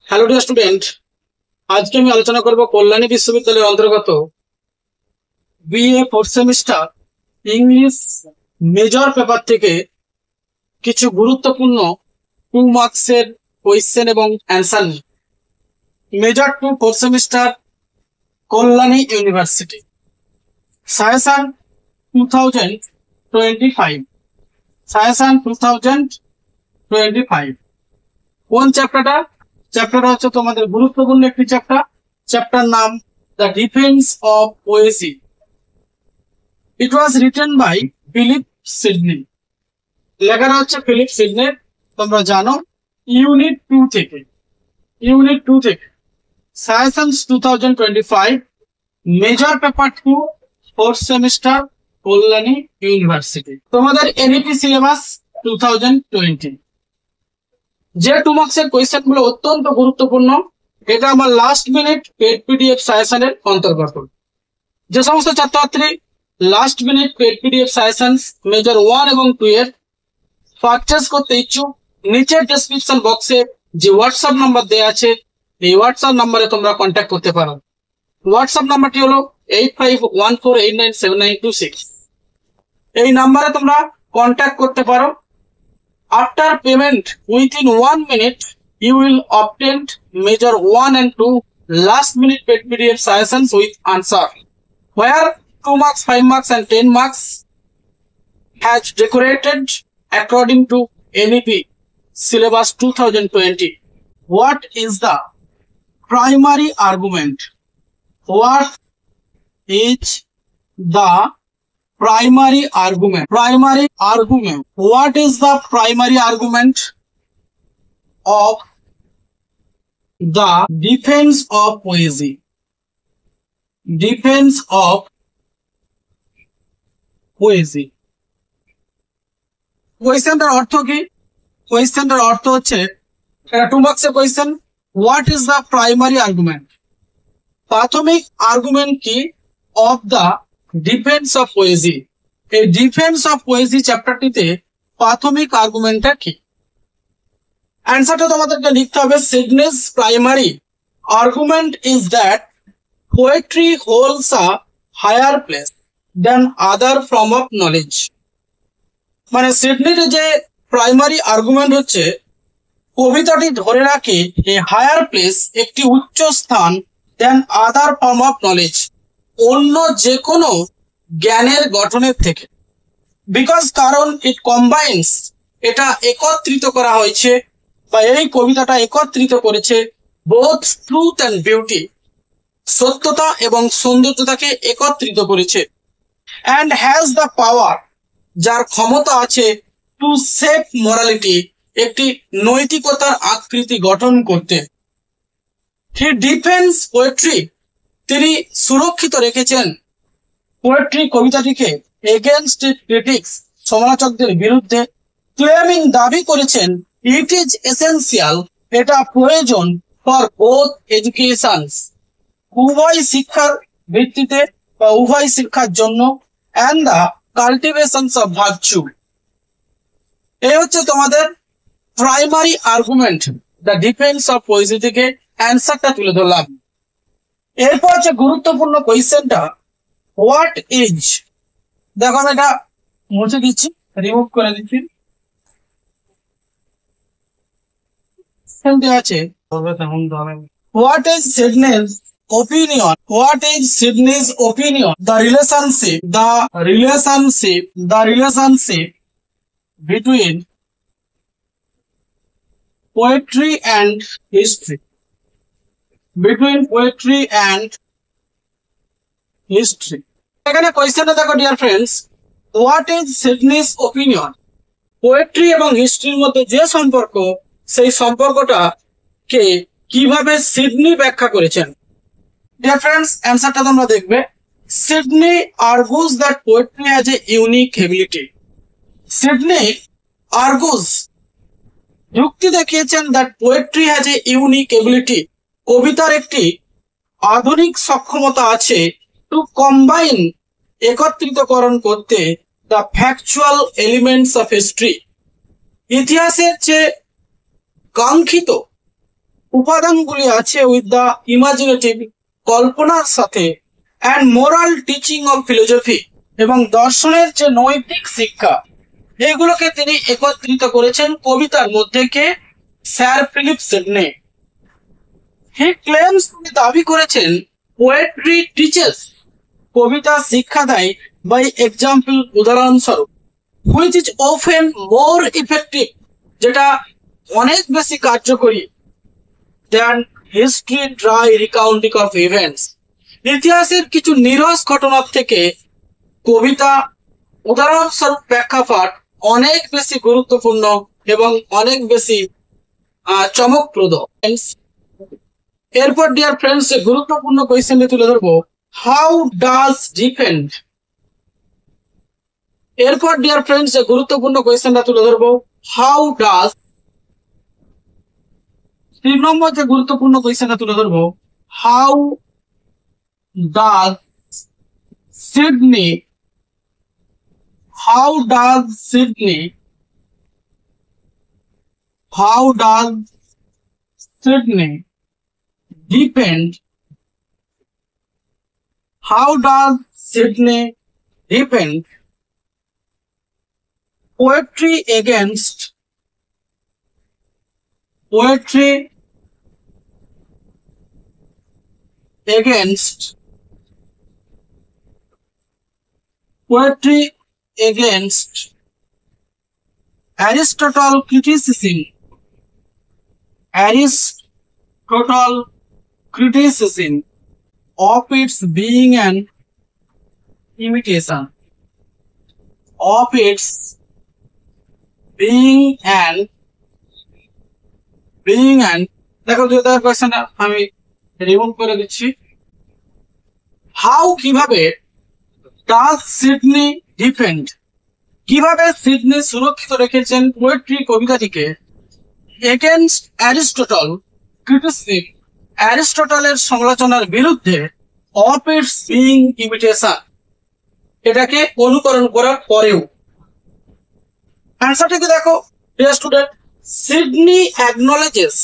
Hello dear student, আজকে আমি আলোচনা করব কল্যাণী বিশ্ববিদ্যালয়ের অন্তর্গত BA fourth semester English major paper থেকে কিছু গুরুত্বপূর্ণ 2 মার্কসের কোয়েশ্চেন এবং অ্যান্সার নিয়ে। Major 2 fourth semester Kalyani university suggestion 2025 suggestion 2025 কোন চ্যাপ্টারটা হচ্ছে তোমাদের গুরুত্বপূর্ণ একটি চ্যাপ্টার নাম the defence of poesy. It was written by Philip Sidney. লেখাটা হচ্ছে ফিলিপ সিডনি। তোমরা জানো ইউনিট 2 থেকে suggestion 2025 major paper 2 fourth semester Kalyani university. তোমাদের এনইপি সিলেবাস 2020। যে 2 মার্কসের কোয়েশ্চেন গুলো অত্যন্ত গুরুত্বপূর্ণ, এটা আমার লাস্ট মিনিট পেড পিডিএফ সাজেশনের অন্তর্গত। যে সমস্ত ছাত্রছাত্রী last minute paid PDF suggestion major 1 এবং 2 এর পারচেজ করতে ইচ্ছুক, নিচের ডেসক্রিপশন বক্সে যে হোয়াটসঅ্যাপ নাম্বার দেওয়া আছে এই হোয়াটসঅ্যাপ নাম্বারে তোমরা কন্ট্যাক্ট করতে পারো। হোয়াটসঅ্যাপ নাম্বারটি হলো 8514897926। এই নাম্বারে তোমরা কন্ট্যাক্ট করতে পারো। After payment within 1 minute, you will obtain Major 1 and 2 last minute paid PDF suggestions with answer, where 2 marks, 5 marks and 10 marks has decorated according to NEP syllabus 2020. What is the primary argument? What is the primary argument? What is the primary argument of the defense of poesy? কোয়েশ্চেনটার অর্থ কি? কোয়েশ্চেনটার অর্থ হচ্ছে, এটা 2 মার্কসের question. What is the primary argument? প্রাথমিক argument কি of the defence of পোয়েজি? এই defence of পোয়েজি চ্যাপ্টারটিতে প্রাথমিক আর্গুমেন্টটা কি? অ্যান্সারটা তোমাদেরকে লিখতে হবে। Sidney's primary argument is that poetry holds a higher place than other form of knowledge. মানে সিডনির যে প্রাইমারি আর্গুমেন্ট হচ্ছে, কবিতাটি ধরে রাখে এ হায়ার প্লেস, একটি উচ্চ স্থান, দেন আদার ফর্ম অফ নলেজ, অন্য যে কোনো জ্ঞানের গঠনের থেকে। বিকজ কারণ ইট কম্বাইন্স, এটা একত্রিত করা হয়েছে বা এই কবিতাটা একত্রিত করেছে বোথ ট্রুথ অ্যান্ড বিউটি, সত্যতা এবং সৌন্দর্যতাকে একত্রিত করেছে। অ্যান্ড হ্যাজ দ্য পাওয়ার, যার ক্ষমতা আছে, টু শেপ মোরালিটি, একটি নৈতিকতার আকৃতি গঠন করতে। হি ডিফেন্স পোয়েট্রি, তিনি সুরক্ষিত রেখেছেন পোয়েট্রি কবিতাটিকে এগেনস্ট ক্রিটিক্স, সমালোচকদের বিরুদ্ধে। ক্লেমিং, দাবি করেছেন, ইট ইজ এসেন্সিয়াল, এটা প্রয়োজন, ফর বোথ এডুকেশনস, উভয় শিক্ষার ভিত্তিতে বা উভয় শিক্ষার জন্য, and the cultivations of virtue. এই হচ্ছে তোমাদের primary argument the defence of poesy থেকে অ্যান্সারটা তুলে ধরলাম। এরপর হচ্ছে গুরুত্বপূর্ণ কোয়েশ্চেনটা, হোয়াট ইজ, দেখো আমি এটা মুছে দিচ্ছি, রিমুভ করে দিচ্ছি। আছে what is Sidney's opinion? What is Sydney's opinion? The relationship between poetry and history. এখানে কোয়েশ্চেনটা দেখো dear friends, what is Sidney's opinion? Poetry এবং হিস্ট্রির মধ্যে যে সম্পর্ক, সেই সম্পর্কটা কে কিভাবে সিডনি ব্যাখ্যা করেছেন? ডিয়ার ফ্রেন্ডস, অ্যান্সারটা তোমরা দেখবে। Sidney argues that poetry has a unique ability. Sidney argues, যুক্তি দেখিয়েছেন, that poetry has a unique ability, কবিতার একটি আধুনিক সক্ষমতা আছে, টু কম্বাইন, একত্রিতকরণ করতে, the factual elements of history, ইতিহাসের যে কাঙ্ক্ষিত উপাদানগুলি আছে উইথ দ্য ইমাজিনেটিভ, কল্পনার সাথে, and moral teaching of philosophy, এবং দর্শনের যে নৈতিক শিক্ষা, এগুলোকে তিনি একত্রিত করেছেন কবিতার মধ্যে। কে? Sir Philip Sidney. He claims, তিনি দাবি করেছেন, পোয়েট্রি টিচেস, কবিতা শিক্ষা দেয়, বাই এক্সাম্পল, উদাহরণস্বরূপ, which is often more effective, যেটা অনেক বেশি কার্যকরী, than history dry recounting of events, ইতিহাসের কিছু নিরস ঘটনার থেকে কবিতা উদাহরণস্বরূপ প্রেক্ষাপট অনেক বেশি গুরুত্বপূর্ণ এবং অনেক বেশি চমকপ্রদ। এরপর ডিয়ার ফ্রেন্ডস, গুরুত্বপূর্ণ কোয়েশ্চেনটি তুলে ধরবো, হাউ ডাজ ডিফেন্ড। এরপর ডিয়ার ফ্রেন্ডস, গুরুত্বপূর্ণ কোয়েশ্চেনটা তুলে ধরবো, হাউ ডাজ। 3 নম্বর যে গুরুত্বপূর্ণ কোয়েশ্চেনটা তুলে ধরবো, how does Sydney, how does Sydney depend, how does Sydney depend poetry against Aristotle criticism of its being an imitation, দেখো কোয়েশ্চেনটা আমি রিমুভ করে দিচ্ছি। হাউ, কিভাবে, ডাজ সিডনি ডিফেন্ড, কিভাবে সিডনি সুরক্ষিত রেখেছেন পোয়েট্রি কবিতাটিকে, এগেনস্ট অ্যারিস্টটল ক্রিটিসিজম, অ্যারিস্টটলের সমালোচনার বিরুদ্ধে, অফ ইটস বিং ইমিটেশন, এটাকে অনুকরণ করার পরেও। অ্যান্সারটাকে দেখো ডিয়ার স্টুডেন্ট, সিডনি অ্যাকনলেজেস,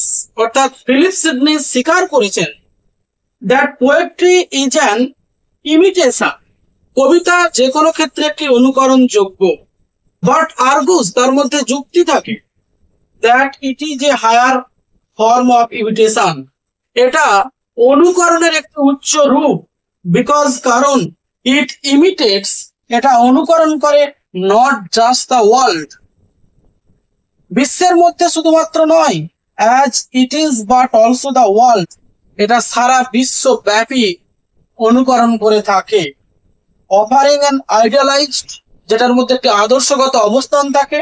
অর্থাৎ ফিলিপ সিডনি স্বীকার করেছেন, that poetry is an imitation, কবিতা যে কোনো ক্ষেত্রে একটি অনুকরণযোগ্য, বাট আর্গুস, তার মধ্যে যুক্তি থাকে, that it is a higher form of imitation, এটা অনুকরণের একটি উচ্চ রূপ, বিকজ, কারণ, ইট ইমিটেটস, এটা অনুকরণ করে, নট জাস্ট দ্য ওয়ার্ল্ড, বিশ্বের মধ্যে শুধুমাত্র নয়, as it is but also the world, এটা সারা বিশ্বব্যাপী অনুকরণ করে থাকে। অফারিং অ্যান আইডিয়ালাইজড, যেটার মধ্যে একটি আদর্শগত অবস্থান থাকে,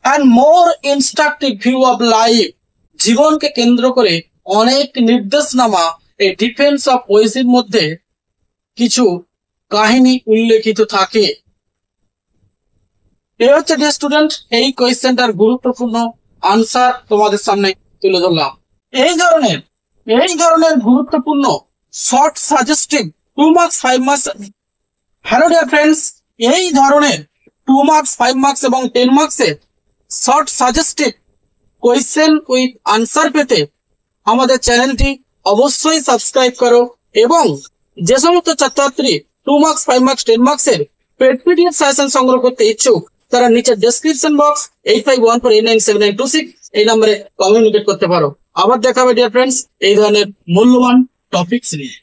and more instructive view of life, জীবনকে কেন্দ্র করে অনেক নির্দেশনামা এই ডিফেন্স অফ পোয়েসির মধ্যে কিছু কাহিনী উল্লেখিত থাকে। এই হচ্ছে ডিয়ার স্টুডেন্ট এই কোয়েশ্চেনটার গুরুত্বপূর্ণ আনসার তোমাদের সামনে তুলে ধরলাম। এই ধরনের গুরুত্বপূর্ণ short suggestive 2 marks 5 marks, hello dear friends, এই ধরনের 2 মার্কস 5 মার্কস এবং 10 মার্কসের short suggestive question with answer পেতে আমাদের চ্যানেলটি অবশ্যই সাবস্ক্রাইব করো, এবং যে সমস্ত ছাত্রছাত্রী 2 মার্কস 5 মার্কস 10 মার্কসের পেড পিডিএফ সাজেশন সংগ্রহ করতে ইচ্ছুক, তারা নিচে ডেসক্রিপশন বক্স 8514897926 এই নম্বরে কমিউনিকেট করতে পারো। আবার দেখা হবে ডিয়ার ফ্রেন্ডস এই ধরনের মূল্যবান টপিকস নিয়ে।